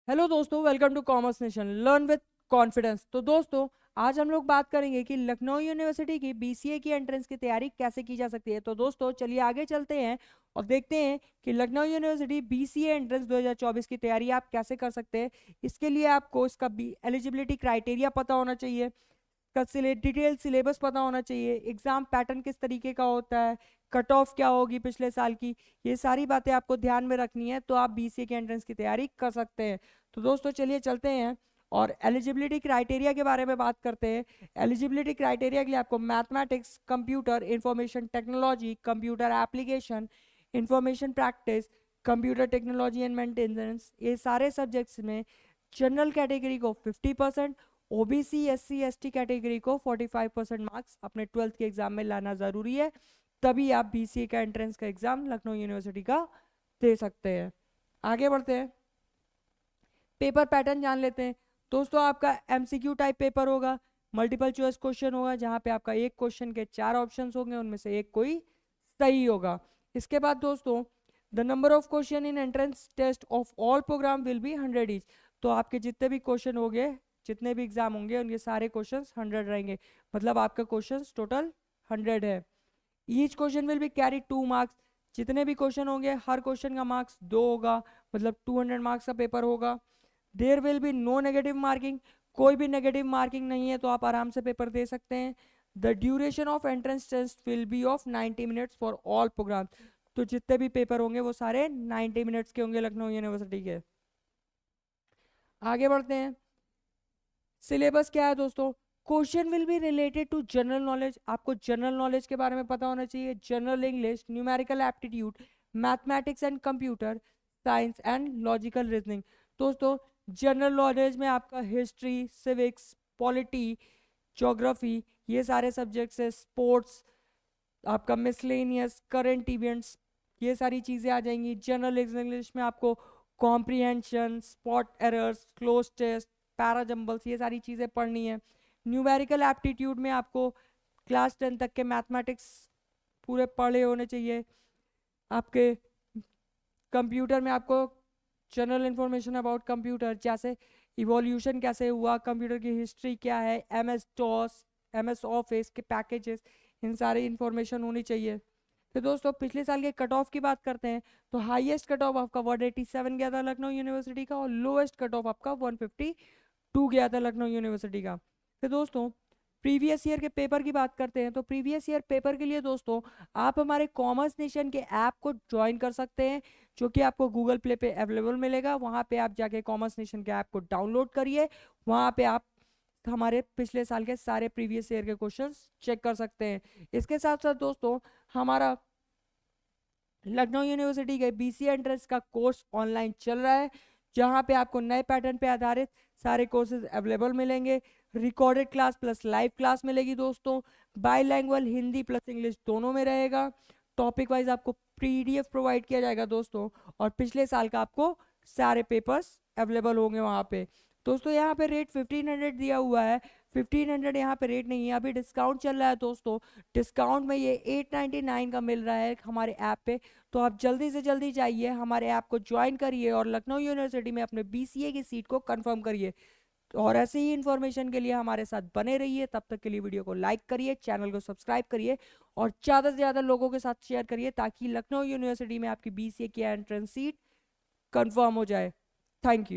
Hello दोस्तों, welcome to commerce nation learn with confidence. तो दोस्तों, आज हम लोग बात करेंगे कि लखनऊ यूनिवर्सिटी की बीसीए की एंट्रेंस की तैयारी कैसे की जा सकती है। तो दोस्तों चलिए आगे चलते हैं और देखते हैं कि लखनऊ यूनिवर्सिटी बीसीए एंट्रेंस 2024 की तैयारी आप कैसे कर सकते हैं। इसके लिए आपको इसका एलिजिबिलिटी क्राइटेरिया पता होना चाहिए, का डिटेल सिलेबस पता होना चाहिए, एग्जाम पैटर्न किस तरीके का होता है, कट ऑफ क्या होगी पिछले साल की, ये सारी बातें आपको ध्यान में रखनी है तो आप बीसीए के एंट्रेंस की तैयारी कर सकते हैं। तो दोस्तों चलिए चलते हैं और एलिजिबिलिटी क्राइटेरिया के बारे में बात करते हैं। एलिजिबिलिटी क्राइटेरिया के लिए आपको mathematics, computer, information technology, computer application, information practice, computer technology and maintenance, ये सारे सब्जेक्ट्स में जनरल कैटेगरी को 50%, ओबीसी एससी एसटी कैटेगरी को 45% मार्क्स अपने 12th के एग्जाम में लाना जरूरी है। तभी आप बीसीए का एंट्रेंस का एग्जाम लखनऊ यूनिवर्सिटी का दे सकते हैं। आगे बढ़ते हैं, पेपर पैटर्न जान लेते हैं। दोस्तों आपका एमसीक्यू टाइप पेपर होगा, मल्टीपल चॉइस क्वेश्चन होगा, जहां पे आपका एक क्वेश्चन के 4 ऑप्शंस होंगे, उनमें से एक कोई सही होगा। इसके बाद दोस्तों, the number of question in entrance test of all program will be 100 each. तो आपके जितने भी क्वेश्चन होंगे, जितने भी एग्जाम होंगे, उनके सारे क्वेश्चंस 100 रहेंगे, मतलब आपका क्वेश्चंस टोटल 100 है। Each question will be carry 2 marks. जितने भी क्वेश्चन होंगे हर क्वेश्चन का मार्क्स 2 होगा, मतलब 200 मार्क्स का पेपर होगा। There will be no negative marking, कोई भी नेगेटिव मार्किंग नहीं है, तो आप आराम से पेपर दे सकते हैं। The duration of entrance test will be of 90 minutes for all program. तो जितने भी पेपर होंगे वो सारे 90 मिनट्स के होंगे लखनऊ यूनिवर्सिटी के। आगे बढ़ते हैं, सिलेबस क्या है दोस्तों। Question will be related to general knowledge, आपको जनरल नॉलेज के बारे में पता होना चाहिए, general English, numerical aptitude, mathematics and computer science and logical reasoning. दोस्तों जनरल नॉलेज में आपका हिस्ट्री, सिविक्स, पॉलिटी, ज्योग्राफी, ये सारे सब्जेक्ट्स है। स्पोर्ट्स, आपका मिसलेनियस, करंट इवेंट्स, ये सारी चीज़ें आ जाएंगी। जनरल इंग्लिश में आपको comprehension, spot errors, cloze test, parajumbles, ये सारी चीज़ें पढ़नी है। न्यूमेरिकल एप्टीट्यूड में आपको क्लास 10 तक के मैथमेटिक्स पूरे पढ़े होने चाहिए। आपके कंप्यूटर में आपको जनरल इंफॉर्मेशन अबाउट कंप्यूटर, जैसे इवोल्यूशन कैसे हुआ, कंप्यूटर की हिस्ट्री क्या है, एमएस डॉस, एमएस ऑफिस के पैकेजेस, इन सारी इंफॉर्मेशन होनी चाहिए। तो दोस्तों पिछले साल के कट ऑफ की बात करते हैं, तो हाईएस्ट कट ऑफ आपका 187 गया था लखनऊ यूनिवर्सिटी का, और लोएस्ट कट ऑफ आपका 152 गया था लखनऊ यूनिवर्सिटी का। तो दोस्तों प्रीवियस ईयर के पेपर की बात करते हैं, तो प्रीवियस ईयर पेपर के लिए दोस्तों आप हमारे कॉमर्स नेशन के ऐप को ज्वाइन कर सकते हैं, जो कि आपको गूगल प्ले पे अवेलेबल मिलेगा। वहाँ पे आप जाके कॉमर्स नेशन के ऐप को डाउनलोड करिए, वहाँ पे आप हमारे पिछले साल के सारे प्रीवियस ईयर के क्वेश्चंस चेक कर सकते हैं। इसके साथ साथ दोस्तों हमारा लखनऊ यूनिवर्सिटी के बीसीए एंट्रेंस का कोर्स ऑनलाइन चल रहा है, जहां पे आपको नए पैटर्न पे आधारित सारे कोर्सेज अवेलेबल मिलेंगे। Recorded class plus live class मिलेगी दोस्तों, बाईलैंग्वेज हिंदी प्लस इंग्लिश दोनों में रहेगा। टॉपिक वाइज आपको पीडीएफ प्रोवाइड किया जाएगा दोस्तों, और पिछले साल का आपको सारे पेपर्स अवेलेबल होंगे वहाँ पे। दोस्तों यहाँ पे रेट 1500 दिया हुआ है, 1500 यहाँ पे रेट नहीं है, अभी डिस्काउंट चल रहा है दोस्तों। डिस्काउंट में ये 899 का मिल रहा है हमारे ऐप पे। तो आप जल्दी से जल्दी जाइए, हमारे ऐप को ज्वाइन करिए और लखनऊ यूनिवर्सिटी में अपने बीसीए की सीट को कंफर्म करिए। और ऐसे ही इन्फॉर्मेशन के लिए हमारे साथ बने रहिए। तब तक के लिए वीडियो को लाइक करिए, चैनल को सब्सक्राइब करिए, और ज़्यादा से ज़्यादा लोगों के साथ शेयर करिए, ताकि लखनऊ यूनिवर्सिटी में आपकी बीसीए की एंट्रेंस सीट कंफर्म हो जाए। Thank you.